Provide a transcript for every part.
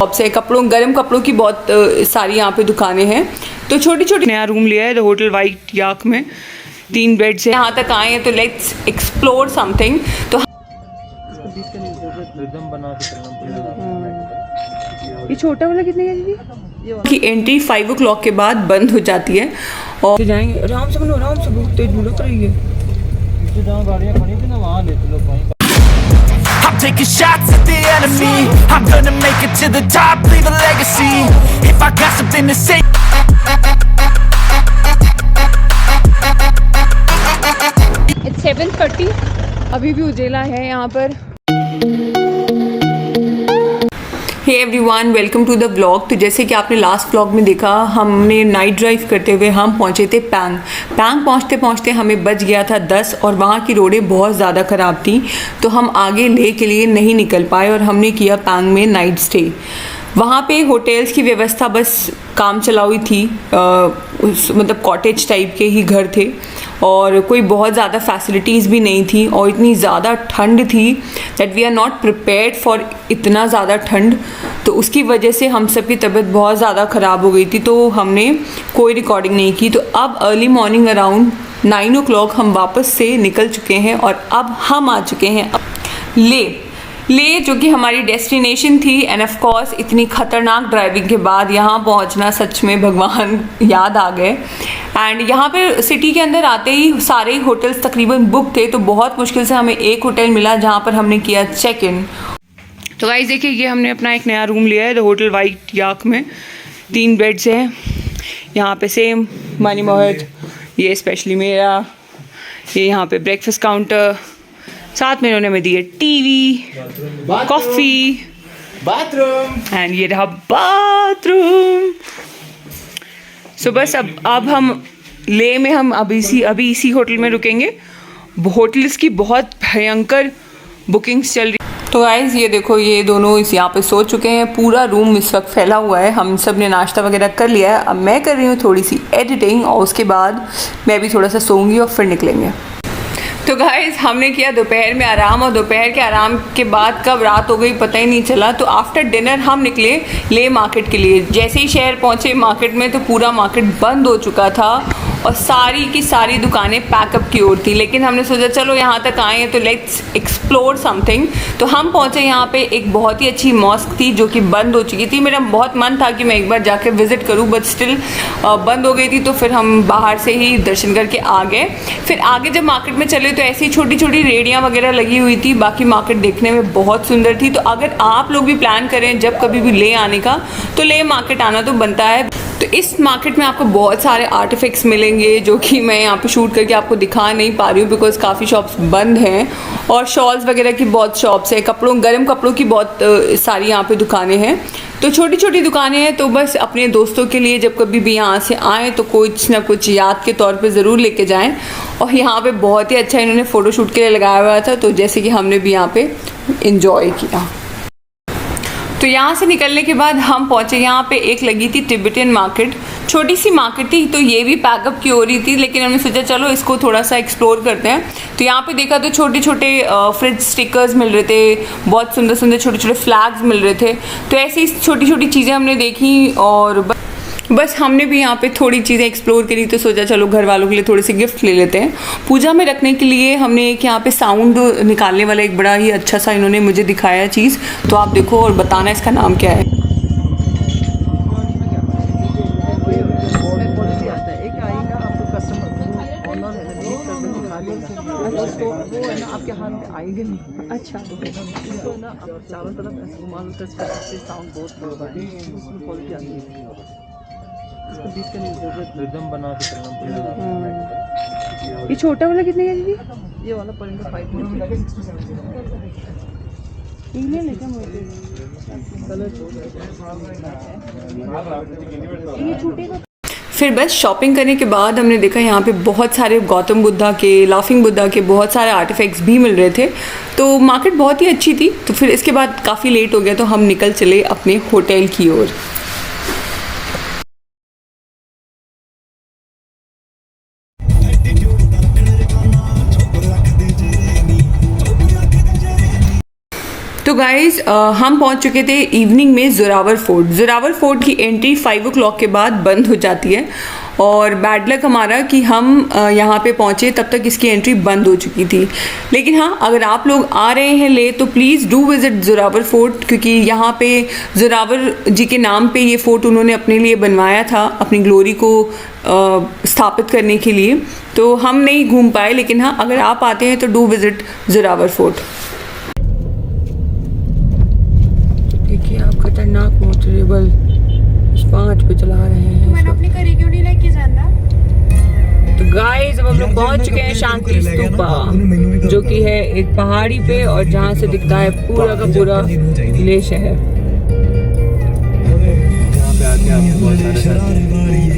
Shop से कपड़ों गर्म कपड़ों की बहुत सारी यहाँ पे दुकानें हैं। तो छोटी छोटी नया रूम लिया है द होटल वाइट याक में, 3 बेड्स है। यहाँ तक आए हैं तो लेट्स एक्सप्लोर समथिंग। तो ये छोटा वाला कितने का दीदी? की एंट्री 5 o'clock के बाद बंद हो जाती है और जाएंगे आराम से बनो, आराम से, बहुत तेज लुढ़क रही है। गाड़ियाँ खड़ी थी ना वहाँ ले चलो भाई। I'm taking shots at the enemy. I'm gonna make it to the top, leave a legacy. If I got something to say. It's 7:30, अभी भी उजेला है यहाँ पर। Hey everyone, welcome to the vlog. तो जैसे कि आपने लास्ट व्लॉग में देखा, हमने नाइट ड्राइव करते हुए हम पहुंचे थे पैंग पहुंचते पहुंचते हमें बज गया था 10 और वहां की रोडें बहुत ज़्यादा ख़राब थी, तो हम आगे ले के लिए नहीं निकल पाए और हमने किया पैंग में नाइट स्टे। वहाँ पे होटल्स की व्यवस्था बस काम चलाऊ थी, मतलब कॉटेज टाइप के ही घर थे और कोई बहुत ज़्यादा फैसिलिटीज़ भी नहीं थी और इतनी ज़्यादा ठंड थी that we are not prepared for इतना ज़्यादा ठंड। तो उसकी वजह से हम सब की तबीयत बहुत ज़्यादा ख़राब हो गई थी, तो हमने कोई रिकॉर्डिंग नहीं की। तो अब अर्ली मॉर्निंग अराउंड 9 o'clock हम वापस से निकल चुके हैं और अब हम आ चुके हैं ले जो कि हमारी डेस्टिनेशन थी। एंड ऑफ कोर्स इतनी ख़तरनाक ड्राइविंग के बाद यहाँ पहुँचना सच में भगवान याद आ गए। एंड यहाँ पे सिटी के अंदर आते ही सारे ही होटल्स तकरीबन बुक थे, तो बहुत मुश्किल से हमें एक होटल मिला जहाँ पर हमने किया चेक इन। तो गाइस देखिए, ये हमने अपना एक नया रूम लिया है द होटल वाइट याक में, 3 बेड्स हैं। यहाँ पे सेम मानी मोहित, ये स्पेशली मेरा, ये यहाँ पे ब्रेकफास्ट काउंटर, साथ में इन्होंने में दी है टीवी, कॉफ़ी, बाथरूम एंड ये रहा बाथरूम। सो बस अब हम ले में हम अभी इसी होटल में रुकेंगे। होटल्स की बहुत भयंकर बुकिंग्स चल रही। तो गाइस ये देखो, ये दोनों इस यहाँ पे सो चुके हैं। पूरा रूम इस वक्त फैला हुआ है। हम सब ने नाश्ता वगैरह कर लिया है। अब मैं कर रही हूँ थोड़ी सी एडिटिंग और उसके बाद मैं भी थोड़ा सा सोऊंगी और फिर निकलेंगे। तो गाइस हमने किया दोपहर में आराम और दोपहर के आराम के बाद कब रात हो गई पता ही नहीं चला। तो आफ्टर डिनर हम निकले ले मार्केट के लिए। जैसे ही शहर पहुँचे मार्केट में तो पूरा मार्केट बंद हो चुका था और सारी की सारी दुकानें पैकअप की ओर थी, लेकिन हमने सोचा चलो यहाँ तक आए हैं तो लेट्स एक्सप्लोर समथिंग। तो हम पहुँचे यहाँ पे एक बहुत ही अच्छी मॉस्क थी जो कि बंद हो चुकी थी। मेरा बहुत मन था कि मैं एक बार जाकर विज़िट करूँ, बट स्टिल बंद हो गई थी। तो फिर हम बाहर से ही दर्शन करके आ गए। फिर आगे जब मार्केट में चले तो ऐसी छोटी छोटी रेडियाँ वगैरह लगी हुई थी। बाकी मार्केट देखने में बहुत सुंदर थी। तो अगर आप लोग भी प्लान करें जब कभी भी ले आने का, तो ले मार्केट आना तो बनता है। तो इस मार्केट में आपको बहुत सारे आर्टिफैक्ट्स मिलेंगे जो कि मैं यहाँ पे शूट करके आपको दिखा नहीं पा रही हूँ बिकॉज काफ़ी शॉप्स बंद हैं। और शॉल्स वगैरह की बहुत शॉप्स हैं, गर्म कपड़ों की बहुत सारी यहाँ पे दुकानें हैं। तो छोटी छोटी दुकानें हैं। तो बस अपने दोस्तों के लिए जब कभी भी यहाँ से आएँ तो कुछ ना कुछ याद के तौर पे ज़रूर लेके जाएं। और यहाँ पे बहुत ही अच्छा इन्होंने फ़ोटोशूट के लिए लगाया हुआ था, तो जैसे कि हमने भी यहाँ पे इंजॉय किया। तो यहाँ से निकलने के बाद हम पहुँचे, यहाँ पे एक लगी थी तिब्बतियन मार्केट, छोटी सी मार्केट थी। तो ये भी पैकअप की हो रही थी, लेकिन हमने सोचा चलो इसको थोड़ा सा एक्सप्लोर करते हैं। तो यहाँ पे देखा तो छोटे छोटे फ्रिज स्टिकर्स मिल रहे थे, बहुत सुंदर सुंदर छोटे छोटे फ्लैग्स मिल रहे थे। तो ऐसी छोटी छोटी चीज़ें हमने देखी और बस हमने भी यहाँ पे थोड़ी चीज़ें एक्सप्लोर करी। तो सोचा चलो घर वालों के लिए थोड़े से गिफ्ट ले लेते हैं। पूजा में रखने के लिए हमने एक यहाँ पे साउंड निकालने वाला एक बड़ा ही अच्छा सा इन्होंने मुझे दिखाया चीज़, तो आप देखो और बताना इसका नाम क्या है। आपके हाथ में आएंगे नहीं। अच्छा, तो ना आप चारों तरफ घुमा टच कर सकते, साउंड बहुत उसमें क्वालिटी आती है। इसको बीट करने की जरूरत रिदम बना के ये छोटा वाला कितने का दीदी? ये वाला पड़ेगा 5 मिनट। ये छोटे का। फिर बस शॉपिंग करने के बाद हमने देखा यहाँ पे बहुत सारे गौतम बुद्धा के, लाफिंग बुद्धा के बहुत सारे आर्टिफैक्ट्स भी मिल रहे थे। तो मार्केट बहुत ही अच्छी थी। तो फिर इसके बाद काफ़ी लेट हो गया तो हम निकल चले अपने होटल की ओर। तो गाइज हम पहुंच चुके थे इवनिंग में जोरावर फोर्ट। जोरावर फोर्ट की एंट्री 5 o'clock के बाद बंद हो जाती है और बैड लक हमारा कि हम यहाँ पे पहुँचे तब तक इसकी एंट्री बंद हो चुकी थी। लेकिन हाँ, अगर आप लोग आ रहे हैं ले तो please do visit Zorawar fort, क्योंकि यहाँ पे जोरावर जी के नाम पे ये फोर्ट उन्होंने अपने लिए बनवाया था, अपनी ग्लोरी को स्थापित करने के लिए। तो हम नहीं घूम पाए, लेकिन हाँ, अगर आप आते हैं तो डू विज़िट जोरावर फोर्ट। देखिए आप खतरनाक मोटरेबल 5 पे चला रहे हैं। मैंने अपने घरे क्यों नहीं लेके जाना। तो गाइस अब हम लोग पहुंच चुके हैं शांति स्तूपा, जो कि है एक पहाड़ी पे और जहां से दिखता है पूरा का पूरा लेह शहर।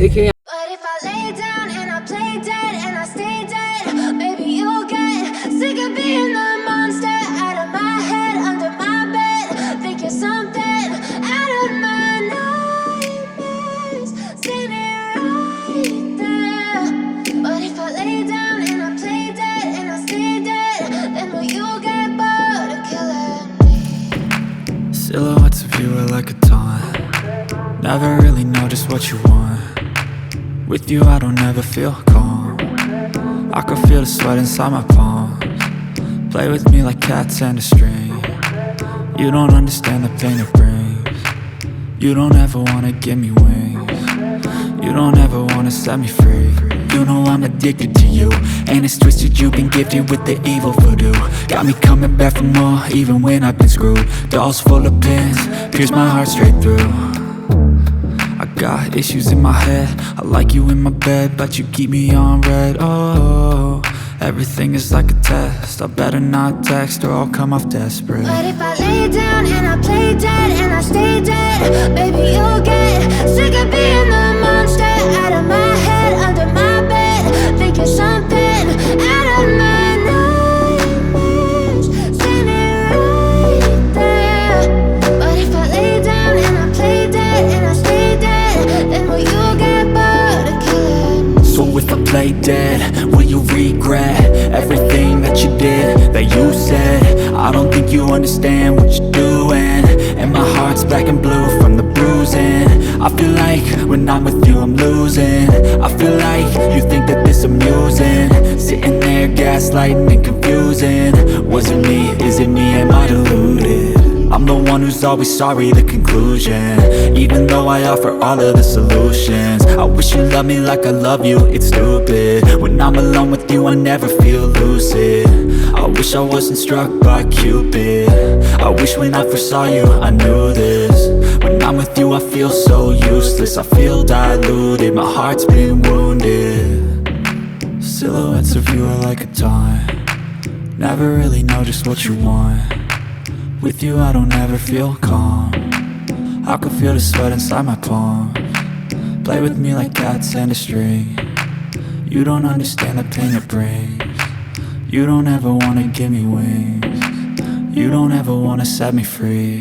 देखिए But if I lay down and I play dead and I stay dead, maybe you'll get sick of being the monster out of my head, under my bed. Think you're something out of my nightmares, standing right there. But if I lay down and I play dead and I stay dead, then will you get bored of killing me? Silhouettes of you are like a taunt. Never really know just what you want. With you I don't ever feel calm. I can feel the sweat inside my palms. Play with me like cats and a string. You don't understand the pain it brings. You don't ever wanna give me wings. You don't ever wanna set me free. You know I'm addicted to you, and it's twisted, you've been gifted with the evil voodoo. Got me coming back for more, even when I've been screwed. Dolls full of pins, pierce my heart straight through. I got issues in my head, I like you in my bed, but you keep me on red. Oh, everything is like a test, I better not text or I'll come off desperate. But if I lay down and I play dead and I stay dead, baby you'll get sick of being the monster out of my head, under my bed. Think you're something out of my nightmares, standing right there. But if I lay down and I play dead and I stay dead, then will you get bored of killing me? So if I play dead, will you regret everything that you did, that you said? I don't think you understand what you're doing, and my heart's black and blue from the bruising. I feel like when I'm with you I'm losing. I feel like you think that this amusing, sitting there gaslighting and confusing. Was it me? Is it me? Am I deluded? I'm the one who's always sorry, the conclusion. Even though I offer all of the solutions, I wish you loved me like I love you, it's stupid. When I'm alone with you I never feel lucid. I wish I wasn't struck by Cupid. I wish when I first saw you I knew this. When I'm with you I feel so useless, I feel diluted, my heart's been wounded. Silhouettes of you are like a taunt. Never really know just what you want. With you I don't ever feel calm. I can feel the sweat inside my palms. Play with me like cats and a string. You don't understand the pain it brings. You don't ever wanna give me wings. You don't ever wanna set me free.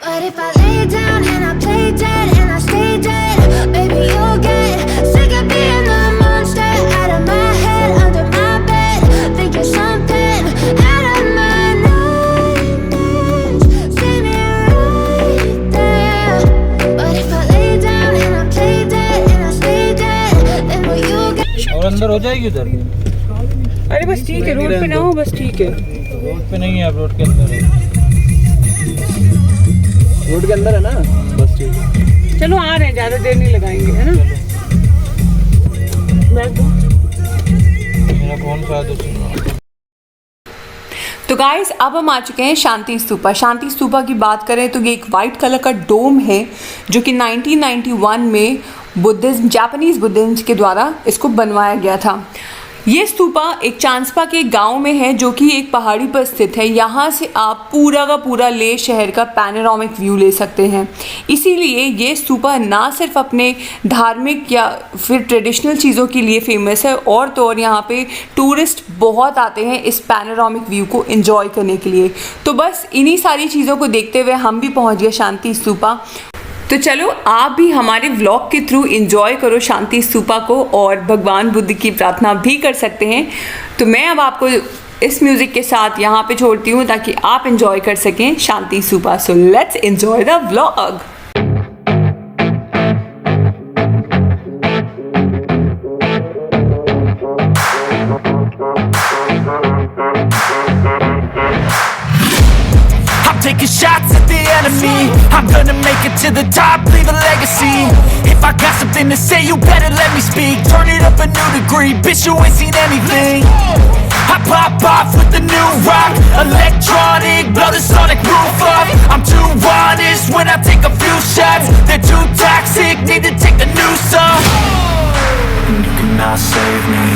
But if I lay down and I play dead and I stay dead, baby you'll get sick of being the monster out of my head, under my bed. Think you're something out of my nightmares, standing right there. But if I lay down and I play dead and I stay dead, then will you get? और अंदर हो जाएगी उधर। अरे बस ठीक है, road पे ना हो, बस ठीक है। रोड पे नहीं है, आप रोड के अंदर है। रोड के अंदर है ना, बस ठीक है। चलो आ रहे हैं, ज़्यादा देर नहीं लगाएंगे, है ना। मेरा फोन शायद सुन रहा। तो गाइस अब हम आ चुके हैं शांति स्तूपा। शांति स्तूपा की बात करें तो ये एक वाइट कलर का डोम है जो कि 1991 में बुद्धिज्म, जापानीज बुद्धिज्म के द्वारा इसको बनवाया गया था। ये स्तूपा एक चांसपा के गांव में है जो कि एक पहाड़ी पर स्थित है। यहाँ से आप पूरा का पूरा लेह शहर का पैनोरामिक व्यू ले सकते हैं। इसीलिए ये स्तूपा ना सिर्फ अपने धार्मिक या फिर ट्रेडिशनल चीज़ों के लिए फेमस है, और तो और यहाँ पे टूरिस्ट बहुत आते हैं इस पैनोरामिक व्यू को एंजॉय करने के लिए। तो बस इन्हीं सारी चीज़ों को देखते हुए हम भी पहुँच गए शांति स्तूपा। तो चलो आप भी हमारे व्लॉग के थ्रू एंजॉय करो शांति स्तूपा को और भगवान बुद्ध की प्रार्थना भी कर सकते हैं। तो मैं अब आपको इस म्यूज़िक के साथ यहाँ पे छोड़ती हूँ ताकि आप इंजॉय कर सकें Shanti Stupa. So let's enjoy the vlog. Taking shots at the enemy. I'm gonna make it to the top, leave a legacy. If I got something to say, you better let me speak. Turn it up a new degree, bitch, you ain't seen anything. I pop off with the new rock, electronic, blow the sonic roof up. I'm too honest when I take a few shots. They're too toxic, need to take a new song. And you cannot save me,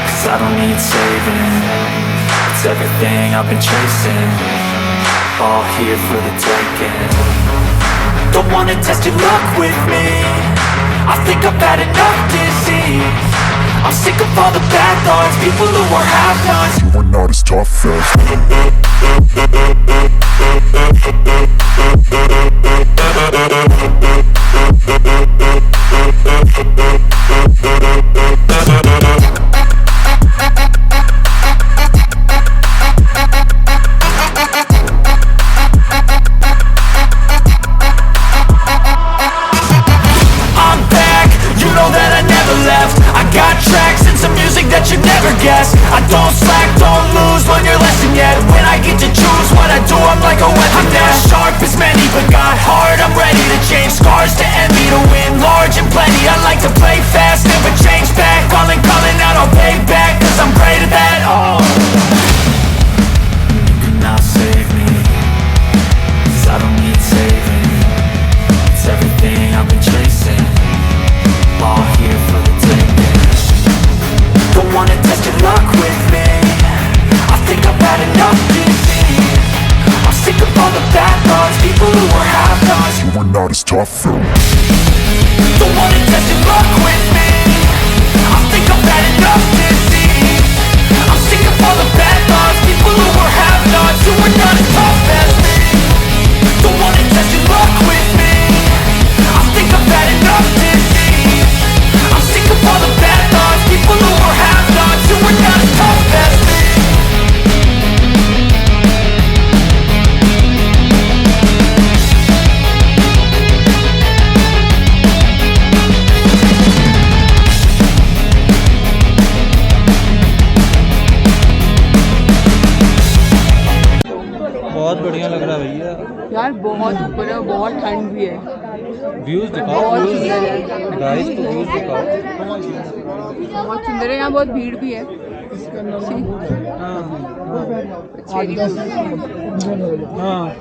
'cause I don't need saving. It's everything I've been chasing, all here for the taking. Don't wanna test your luck with me, I think I've had enough disease. I'm sick of all the bad thoughts, people who are half-nots. You are not as tough I don't slack, don't lose, learn your lesson yet. When I get to choose what I do, I'm like a weapon. I'm not sharp as many, but got heart, I'm ready to change. Scars to envy, to win large and plenty. I like to play fast, never change back. Calling out, I'll pay back, 'cause I'm great at that. Oh, you cannot save me, 'cause I don't need saving. It's everything I've been chasing, all here for the taking. Don't wanna test your luck with me, I think I've had enough disease. I'm sick of all the bad thoughts, people who are half-nots. You are not as tough Don't wanna test your luck with me, I think I've had enough disease. I'm sick of all the bad thoughts, people who are half-nots, who are not as tough as me. Don't wanna test your luck with me, I think I've had enough disease. I'm sick of all the bad thoughts, people who are half-nots, who are not as tough as me. बहुत बढ़िया लग रहा है भैया। यार बहुत ऊपर है, बहुत ठंड भी है, व्यूज दिखाओ, बहुत व्यूज सुंदर है, गाइस को व्यूज दिखाओ। बहुत सुंदर है। यहाँ बहुत भीड़ भी है। हाँ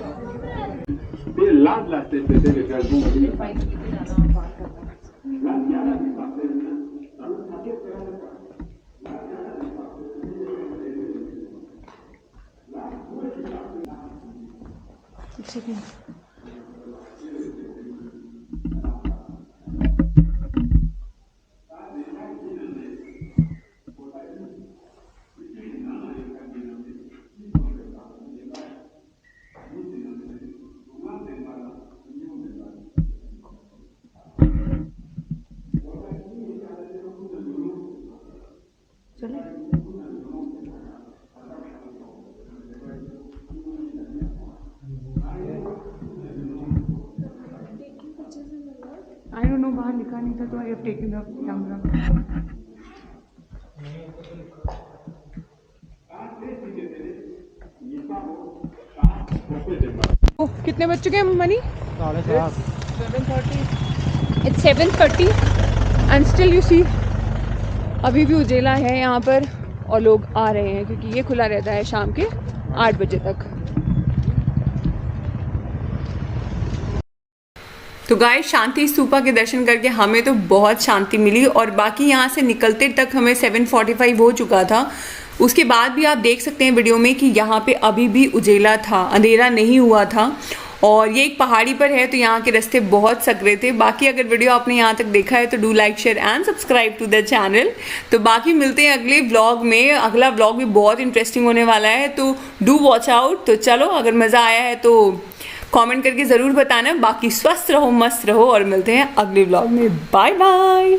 आई डोंट नो, बाहर लिखा नहीं था तो I have taken the camera. कितने बज चुके हैं Mani? 7:30। It's 7:30 and still you see अभी भी उजेला है यहाँ पर और लोग आ रहे हैं क्योंकि ये खुला रहता है शाम के 8 बजे तक। तो गाइस शांति स्तूपा के दर्शन करके हमें तो बहुत शांति मिली और बाकी यहाँ से निकलते तक हमें 7:45 हो चुका था। उसके बाद भी आप देख सकते हैं वीडियो में कि यहाँ पे अभी भी उजेला था, अंधेरा नहीं हुआ था। और ये एक पहाड़ी पर है तो यहाँ के रास्ते बहुत सकरे थे। बाकी अगर वीडियो आपने यहाँ तक देखा है तो do like share and subscribe to the channel. तो बाकी मिलते हैं अगले व्लॉग में। अगला व्लॉग भी बहुत इंटरेस्टिंग होने वाला है तो डू वॉच आउट। तो चलो अगर मज़ा आया है तो कमेंट करके ज़रूर बताना। बाकी स्वस्थ रहो, मस्त रहो और मिलते हैं अगले व्लॉग में। Bye bye.